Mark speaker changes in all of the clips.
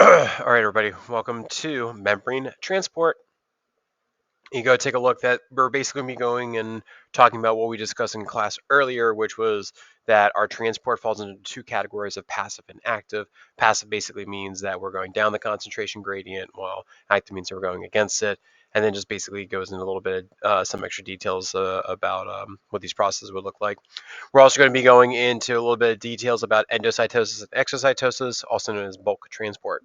Speaker 1: All right, everybody, welcome to membrane transport. You go take a look that we're basically going to be going and talking about what we discussed in class earlier, which was that our transport falls into two categories of passive and active. Passive basically means that we're going down the concentration gradient, while active means that we're going against it. And then just basically goes into a little bit of some extra details about what these processes would look like. We're also going to be going into a little bit of details about endocytosis and exocytosis, also known as bulk transport.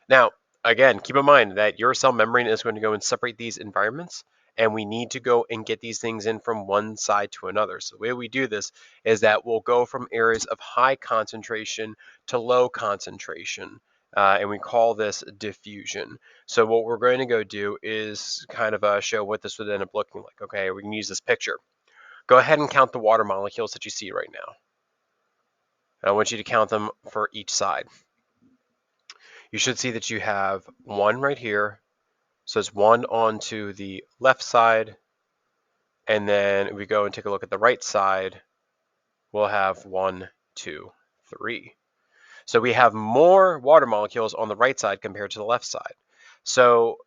Speaker 1: Now, again, keep in mind that your cell membrane is going to go and separate these environments, and we need to go and get these things in from one side to another. So the way we do this is that we'll go from areas of high concentration to low concentration, and we call this diffusion. So what we're going to go do is kind of show what this would end up looking like. Okay, we can use this picture. Go ahead and count the water molecules that you see right now. And I want you to count them for each side. You should see that you have one right here. So it's one onto the left side, and then if we go and take a look at the right side, we'll have 1, 2, 3. So we have more water molecules on the right side compared to the left side. So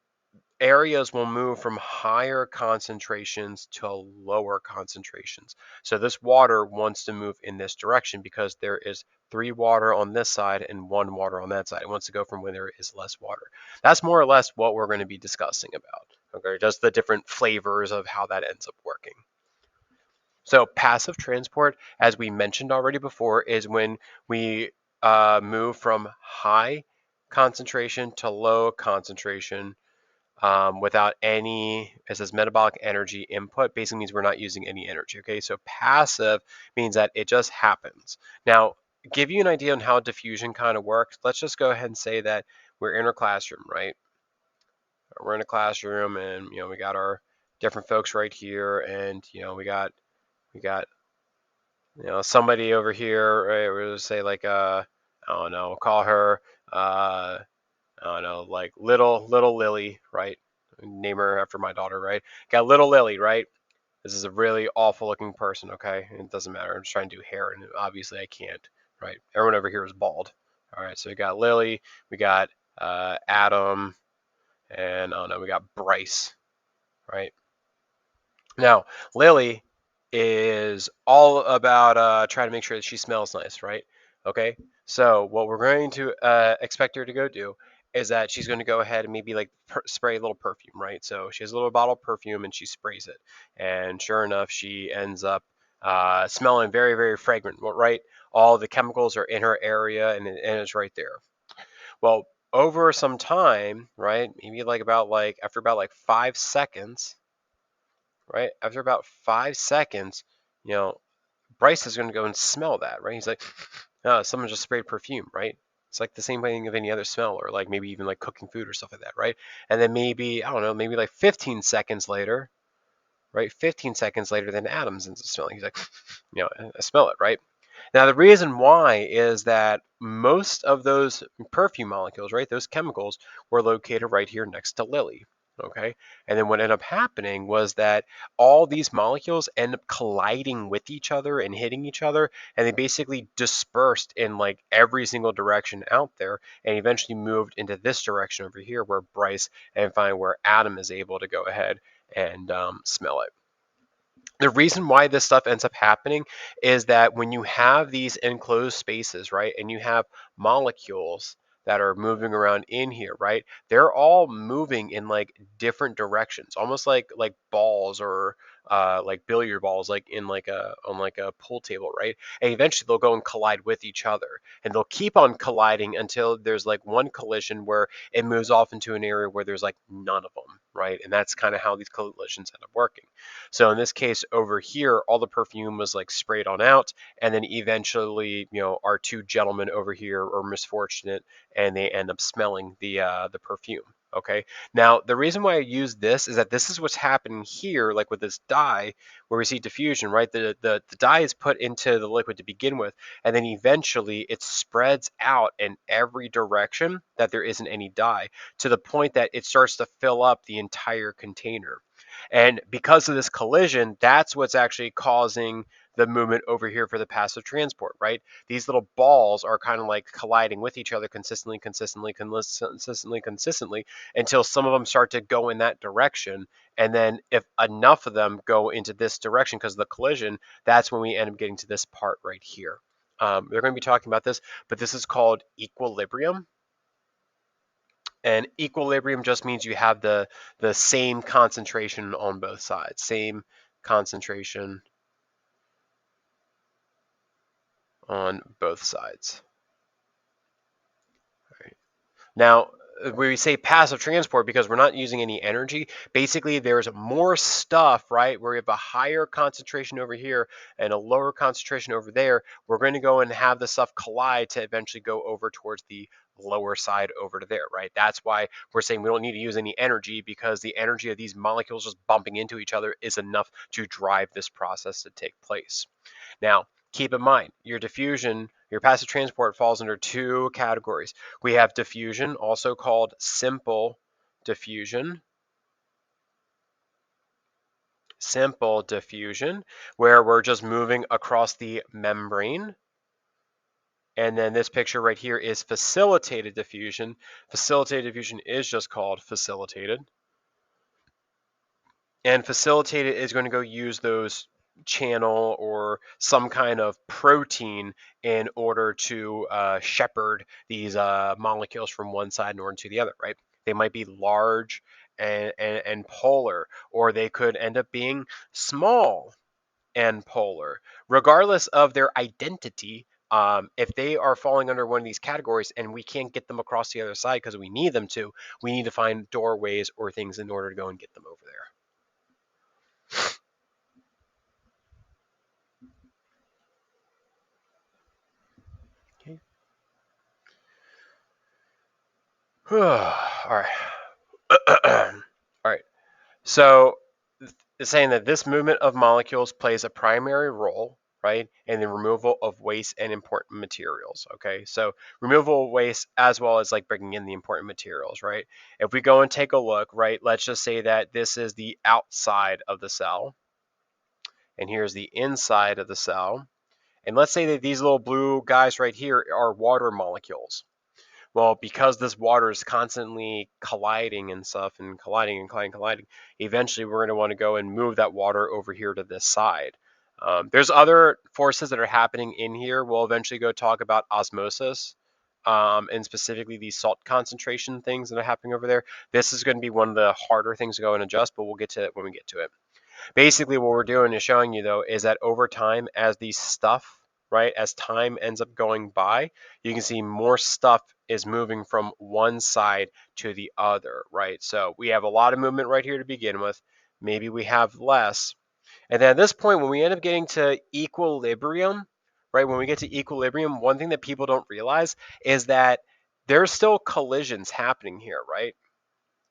Speaker 1: areas will move from higher concentrations to lower concentrations. So this water wants to move in this direction because there is 3 water on this side and 1 water on that side. It wants to go from where there is less water. That's more or less what we're going to be discussing about. Okay, just the different flavors of how that ends up working. So passive transport, as we mentioned already before, is when we move from high concentration to low concentration without any, it says metabolic energy input, basically means we're not using any energy. Okay, so passive means that it just happens. Now, give you an idea on how diffusion kind of works. Let's just go ahead and say that we're in our classroom, right? We're in a classroom, and we got our different folks right here, and we got somebody over here, right? We're gonna say like I don't know, call her I don't know, like little Lily, right? Name her after my daughter, right? Got little Lily, right? This is a really awful looking person, okay? It doesn't matter. I'm just trying to do hair, and obviously I can't, right? Everyone over here is bald. All right, so we got Lily, we got Adam, and I don't know, we got Bryce, right? Now, Lily is all about trying to make sure that she smells nice, right? Okay, so what we're going to expect her to go do is that she's going to go ahead and maybe like spray a little perfume, right? So she has a little bottle of perfume and she sprays it, and sure enough, she ends up smelling very, very fragrant, right? All the chemicals are in her area, and it's right there. Well, over some time, right? Maybe like about like after about like 5 seconds, right? After about 5 seconds, you know, Bryce is going to go and smell that, right? He's like, oh, someone just sprayed perfume, right? It's like the same thing of any other smell, or like maybe even like cooking food or stuff like that, right? And then maybe, I don't know, maybe like 15 seconds later, right? 15 seconds later, then Adams ends up smelling. He's like, I smell it, right? Now, the reason why is that most of those perfume molecules, right, those chemicals were located right here next to Lily. Okay. And then what ended up happening was that all these molecules end up colliding with each other and hitting each other. And they basically dispersed in like every single direction out there and eventually moved into this direction over here where Bryce and finally where Adam is able to go ahead and smell it. The reason why this stuff ends up happening is that when you have these enclosed spaces, right, and you have molecules that are moving around in here, right, they're all moving in like different directions, almost like balls or like billiard balls, like in like a on like a pool table, right? And eventually they'll go and collide with each other, and they'll keep on colliding until there's like one collision where it moves off into an area where there's like none of them, right? And that's kind of how these collisions end up working. So in this case over here, all the perfume was like sprayed on out, and then eventually, our two gentlemen over here are misfortunate, and they end up smelling the perfume. Okay. Now the reason why I use this is that this is what's happening here, like with this dye, where we see diffusion, right? The dye is put into the liquid to begin with, and then eventually it spreads out in every direction that there isn't any dye, to the point that it starts to fill up the entire container. And because of this collision, that's what's actually causing the movement over here for the passive transport, right? These little balls are kind of like colliding with each other consistently until some of them start to go in that direction. And then if enough of them go into this direction because of the collision, that's when we end up getting to this part right here. They're going to be talking about this, but this is called equilibrium. And equilibrium just means you have the same concentration on both sides, same concentration on both sides. All right. Now, we say passive transport because we're not using any energy. Basically, there's more stuff, right, where we have a higher concentration over here and a lower concentration over there. We're going to go and have the stuff collide to eventually go over towards the lower side over to there, right? That's why we're saying we don't need to use any energy, because the energy of these molecules just bumping into each other is enough to drive this process to take place. Now, keep in mind, your diffusion, your passive transport falls under two categories. We have diffusion, also called simple diffusion. Simple diffusion, where we're just moving across the membrane. And then this picture right here is facilitated diffusion. Facilitated diffusion is just called facilitated. And facilitated is going to go use those channel or some kind of protein in order to shepherd these molecules from one side in order to the other, right? They might be large and polar, or they could end up being small and polar. Regardless of their identity, if they are falling under one of these categories and we can't get them across the other side because we need them to, we need to find doorways or things in order to go and get them over there. Okay. All right. All right. So it's saying that this movement of molecules plays a primary role, right, in the removal of waste and important materials. Okay. So removal of waste as well as like bringing in the important materials, right? If we go and take a look, right, let's just say that this is the outside of the cell and here's the inside of the cell. And let's say that these little blue guys right here are water molecules. Well, because this water is constantly colliding and stuff and colliding, eventually we're going to want to go and move that water over here to this side. There's other forces that are happening in here. We'll eventually go talk about osmosis, and specifically these salt concentration things that are happening over there. This is going to be one of the harder things to go and adjust, but we'll get to it when we get to it. Basically, what we're doing is showing you, though, is that over time, as these stuff, right, as time ends up going by, you can see more stuff is moving from one side to the other, right? So we have a lot of movement right here to begin with. Maybe we have less. And then at this point, when we end up getting to equilibrium, right, when we get to equilibrium, one thing that people don't realize is that there's still collisions happening here, right?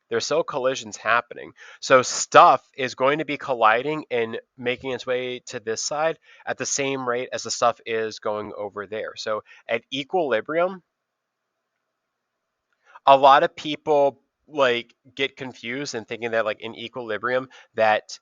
Speaker 1: There's still collisions happening. So stuff is going to be colliding and making its way to this side at the same rate as the stuff is going over there. So at equilibrium, a lot of people like get confused and thinking that like in equilibrium that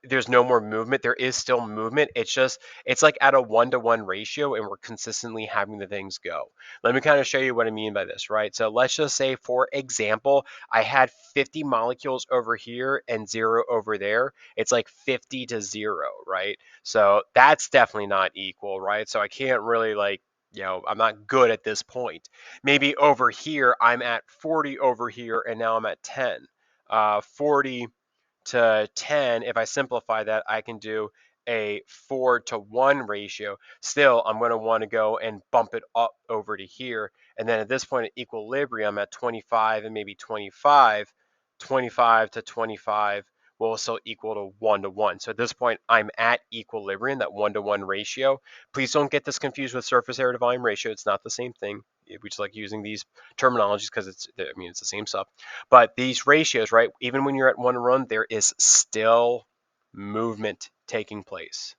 Speaker 1: there's no more movement. There is still movement. It's like at a 1-to-1 ratio, and we're consistently having the things go. Let me kind of show you what I mean by this, right? So let's just say, for example, I had 50 molecules over here and 0 over there. It's like 50 to 0, right? So that's definitely not equal, right? So I can't really like, I'm not good at this point. Maybe over here, I'm at 40 over here, and now I'm at 10. 40 to 10, if I simplify that, I can do a 4-to-1 ratio. Still, I'm going to want to go and bump it up over to here. And then at this point at equilibrium at 25 and maybe 25, 25 to 25 will still equal to 1-to-1. So at this point, I'm at equilibrium, that 1-to-1 ratio. Please don't get this confused with surface area to volume ratio. It's not the same thing. We just like using these terminologies because it's the same stuff. But these ratios, right, even when you're at 1-to-1, there is still movement taking place.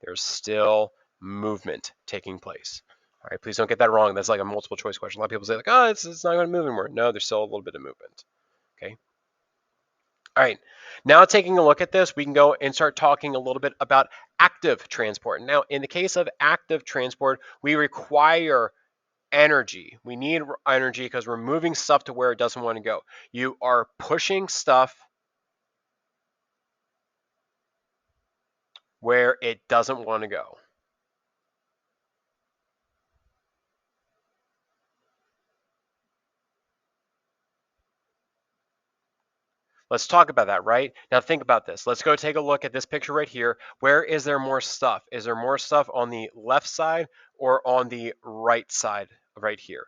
Speaker 1: There's still movement taking place. All right, please don't get that wrong. That's like a multiple choice question. A lot of people say like, oh, it's not going to move anymore. No, there's still a little bit of movement. Okay. All right, now taking a look at this, we can go and start talking a little bit about active transport. Now, in the case of active transport, we require energy. We need energy because we're moving stuff to where it doesn't want to go. You are pushing stuff where it doesn't want to go. Let's talk about that, right? Now think about this. Let's go take a look at this picture right here. Where is there more stuff? Is there more stuff on the left side or on the right side right here?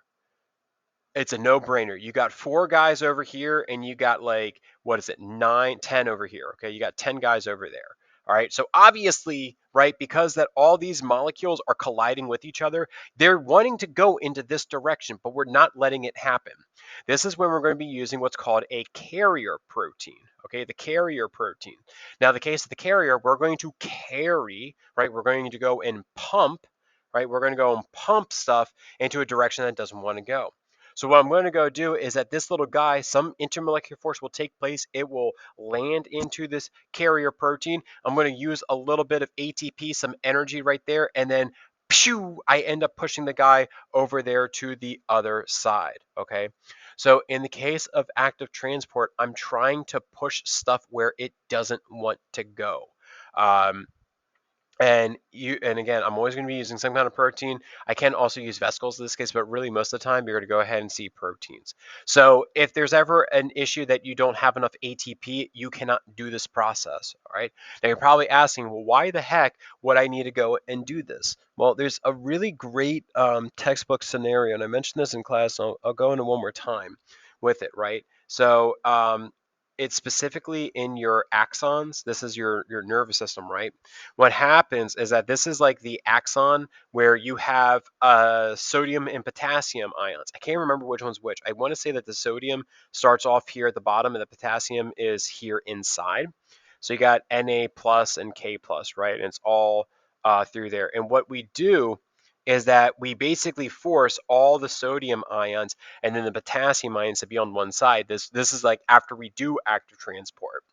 Speaker 1: It's a no-brainer. You got 4 guys over here and you got like, what is it, 9, 10 over here. Okay, you got 10 guys over there. All right, so obviously, right, because that all these molecules are colliding with each other, they're wanting to go into this direction, but we're not letting it happen. This is when we're going to be using what's called a carrier protein. Okay, the carrier protein. Now, the case of the carrier, we're going to carry, right? We're going to go and pump, right? We're going to go and pump stuff into a direction that doesn't want to go. So what I'm going to go do is that this little guy, some intermolecular force will take place. It will land into this carrier protein. I'm going to use a little bit of ATP, some energy right there, and then pew, I end up pushing the guy over there to the other side. Okay. So in the case of active transport, I'm trying to push stuff where it doesn't want to go. Um, and again, I'm always going to be using some kind of protein. I can also use vesicles in this case, but really most of the time you're going to go ahead and see proteins. So if there's ever an issue that you don't have enough ATP, you cannot do this process. All right. Now you're probably asking, well, why the heck would I need to go and do this? Well, there's a really great textbook scenario, and I mentioned this in class. So I'll go into one more time with it. Right. So it's specifically in your axons. This is your nervous system, right? What happens is that this is like the axon where you have sodium and potassium ions. I can't remember which one's which. I want to say that the sodium starts off here at the bottom and the potassium is here inside. So you got Na plus and K plus, right? And it's all through there. And what we do is that we basically force all the sodium ions and then the potassium ions to be on one side. This is like after we do active transport.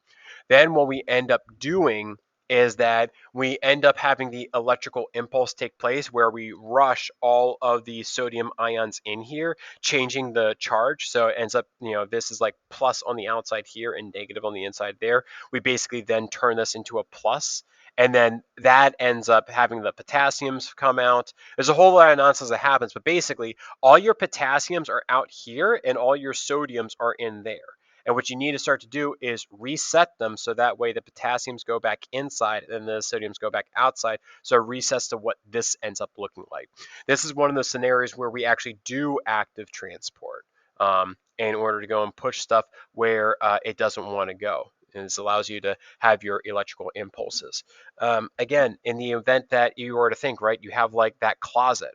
Speaker 1: Then what we end up doing is that we end up having the electrical impulse take place where we rush all of the sodium ions in here, changing the charge. So it ends up, this is like plus on the outside here and negative on the inside there. We basically then turn this into a plus, and then that ends up having the potassiums come out. There's a whole lot of nonsense that happens, but basically all your potassiums are out here and all your sodiums are in there. And what you need to start to do is reset them so that way the potassiums go back inside and the sodiums go back outside. So it resets to what this ends up looking like. This is one of the scenarios where we actually do active transport in order to go and push stuff where it doesn't want to go. And this allows you to have your electrical impulses. Again, in the event that you were to think, right, you have like that closet,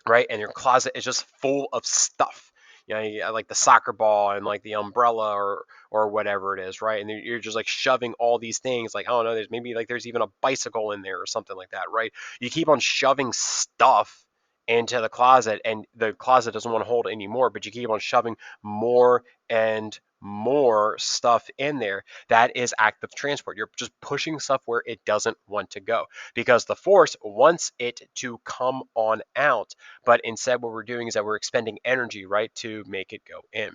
Speaker 1: right? And your closet is just full of stuff. You got like the soccer ball and like the umbrella or whatever it is, right? And you're just like shoving all these things. Like, I don't know, there's even a bicycle in there or something like that, right? You keep on shoving stuff into the closet, and the closet doesn't want to hold it anymore, but you keep on shoving more and more stuff in there. That is active transport. You're just pushing stuff where it doesn't want to go because the force wants it to come on out, but instead what we're doing is that we're expending energy, right, to make it go in.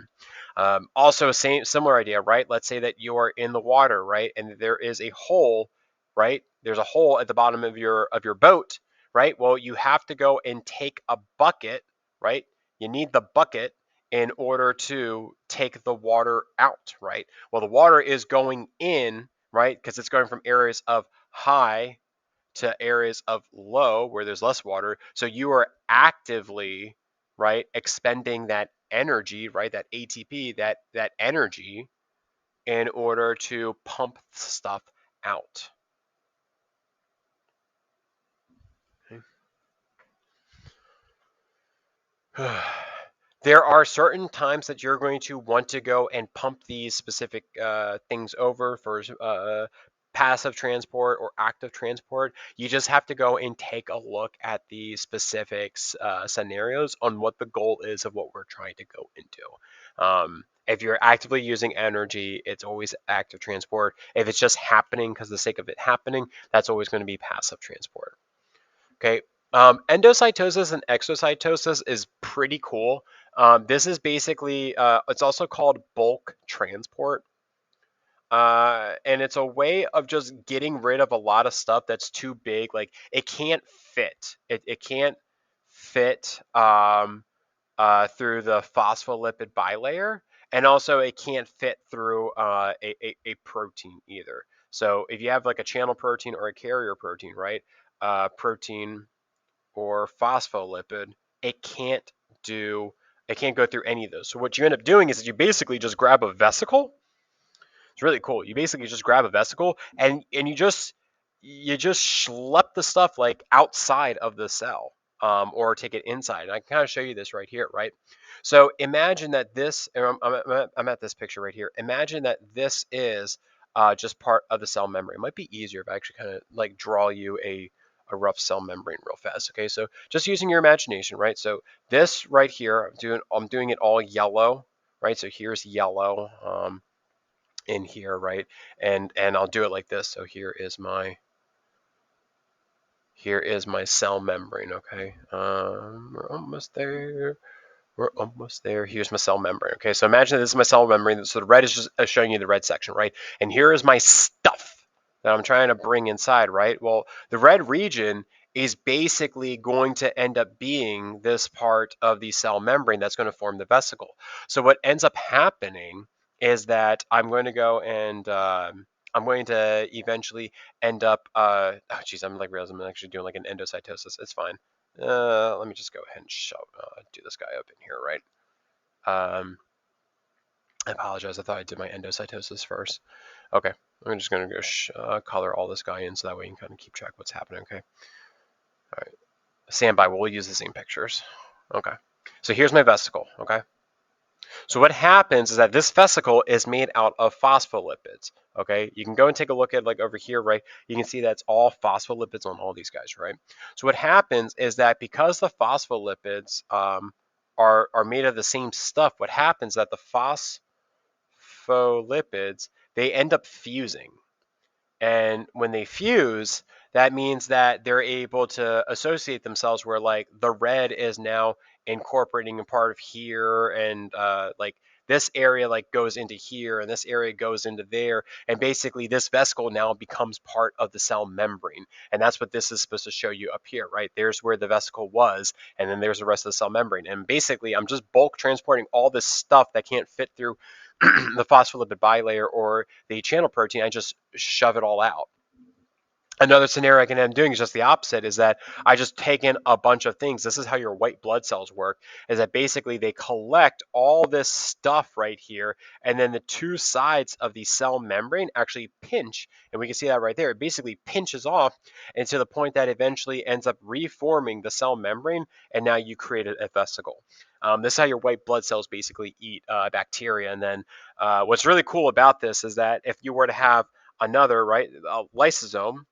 Speaker 1: Also, similar idea, right? Let's say that you're in the water, right, and there is a hole, right? There's a hole at the bottom of your boat, right? Well, you have to go and take a bucket, right? You need the bucket in order to take the water out, right? Well, the water is going in, right, because it's going from areas of high to areas of low where there's less water. So you are actively, right, expending that energy, right, that ATP, that energy in order to pump stuff out. Okay. There are certain times that you're going to want to go and pump these specific things over for passive transport or active transport. You just have to go and take a look at the specific scenarios on what the goal is of what we're trying to go into. If you're actively using energy, it's always active transport. If it's just happening because the sake of it happening, that's always going to be passive transport. Okay. Endocytosis and exocytosis is pretty cool. This is basically, it's also called bulk transport. And it's a way of just getting rid of a lot of stuff that's too big. Like it can't fit. It can't fit through the phospholipid bilayer, and also it can't fit through a protein either. So if you have like a channel protein or a carrier protein, right? Protein or phospholipid, it can't do. It can't go through any of those. So what you end up doing is you basically just grab a vesicle. It's really cool. You basically just grab a vesicle and you just schlep the stuff like outside of the cell, or take it inside. And I can kind of show you this right here, right? So imagine that this, I'm at this picture right here. Imagine that this is just part of the cell membrane. It might be easier if I actually kind of like draw you a rough cell membrane real fast. Okay, so just using your imagination, right? So this right here, I'm doing it all yellow, right? So here's yellow. In here, right? And I'll do it like this. So here is my cell membrane. Okay, we're almost there. We're almost there. Here's my cell membrane. Okay, so imagine this is my cell membrane. So the red is just showing you the red section, right? And here is my stuff that I'm trying to bring inside, right? Well, the red region is basically going to end up being this part of the cell membrane that's going to form the vesicle. So what ends up happening is that I'm going to go and I'm going to eventually end up. Oh, geez, I'm like realizing I'm actually doing like an endocytosis. It's fine. Let me just go ahead and do this guy up in here, right? Um, I apologize. I thought I did my endocytosis first. Okay, I'm just going to go color all this guy in so that way you can kind of keep track of what's happening, okay? All right, stand by. We'll use the same pictures. Okay, so here's my vesicle, okay? So what happens is that this vesicle is made out of phospholipids, okay? You can go and take a look at like over here, right? You can see that's all phospholipids on all these guys, right? So what happens is that because the phospholipids are made of the same stuff, what happens is that the phospholipids, they end up fusing. And when they fuse, that means that they're able to associate themselves where like the red is now incorporating a part of here, and like this area like goes into here and this area goes into there, and basically this vesicle now becomes part of the cell membrane. And that's what this is supposed to show you up here, right? There's where the vesicle was, and then there's the rest of the cell membrane. And basically I'm just bulk transporting all this stuff that can't fit through the phospholipid bilayer or the channel protein. I just shove it all out. Another scenario I can end up doing is just the opposite, is that I just take in a bunch of things. This is how your white blood cells work, is that basically they collect all this stuff right here, and then the two sides of the cell membrane actually pinch, and we can see that right there. It basically pinches off, and to the point that eventually ends up reforming the cell membrane, and now you create a vesicle. This is how your white blood cells basically eat bacteria. And then what's really cool about this is that if you were to have another, right, a lysosome,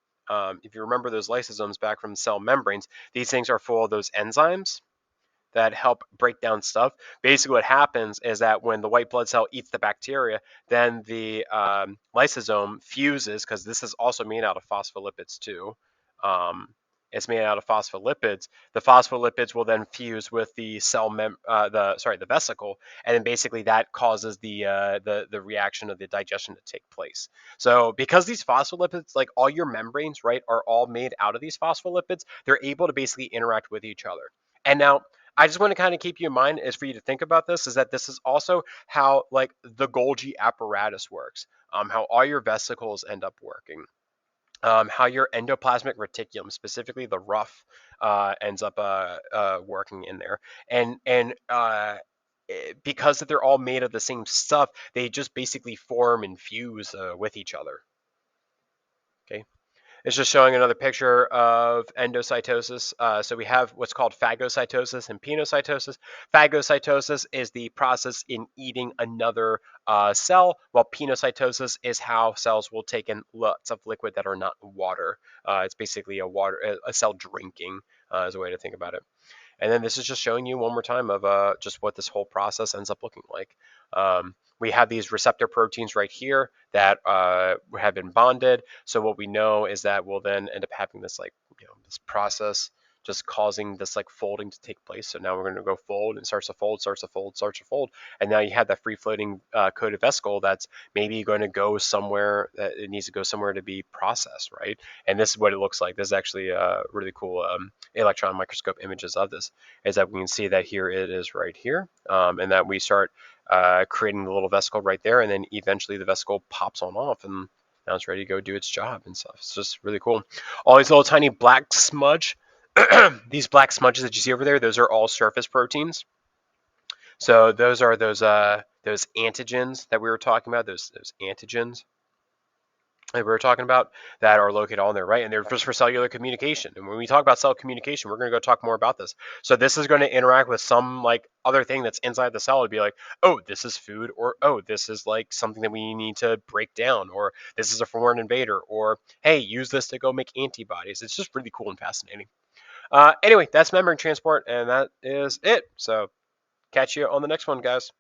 Speaker 1: if you remember those lysosomes back from cell membranes, these things are full of those enzymes that help break down stuff. Basically, what happens is that when the white blood cell eats the bacteria, then the lysosome fuses, because this is also made out of phospholipids too. Um, it's made out of phospholipids. The phospholipids will then fuse with the the vesicle, and then basically that causes the reaction of the digestion to take place. So because these phospholipids, like all your membranes, right, are all made out of these phospholipids, they're able to basically interact with each other. And now I just want to kind of keep you in mind is for you to think about this, is that this is also how like the Golgi apparatus works, how all your vesicles end up working, how your endoplasmic reticulum, specifically the rough, ends up working in there, and because that they're all made of the same stuff, they just basically form and fuse with each other. Okay. It's just showing another picture of endocytosis. So we have what's called phagocytosis and penocytosis. Phagocytosis is the process in eating another cell, while penocytosis is how cells will take in lots of liquid that are not water. It's basically a cell drinking is a way to think about it. And then this is just showing you one more time of just what this whole process ends up looking like. We have these receptor proteins right here that have been bonded. So what we know is that we'll then end up having this like, this process just causing this like folding to take place. So now we're going to go fold, and starts to fold, starts to fold, starts to fold. And now you have that free floating coated vesicle that's maybe going to go somewhere, that it needs to go somewhere to be processed, right? And this is what it looks like. This is actually really cool electron microscope images of this, is that we can see that here it is right here, and that we start creating the little vesicle right there, and then eventually the vesicle pops on off, and now it's ready to go do its job and stuff. It's just really cool. All these little tiny black smudge, these black smudges that you see over there, those are all surface proteins. So those are those antigens that we were talking about, those antigens that we were talking about, that are located on there, right? And they're just for cellular communication. And when we talk about cell communication, we're going to go talk more about this. So this is going to interact with some like other thing that's inside the cell to be like, oh, this is food, or oh, this is like something that we need to break down, or this is a foreign invader, or hey, use this to go make antibodies. It's just really cool and fascinating. Anyway, that's membrane transport, and that is it. So catch you on the next one, guys.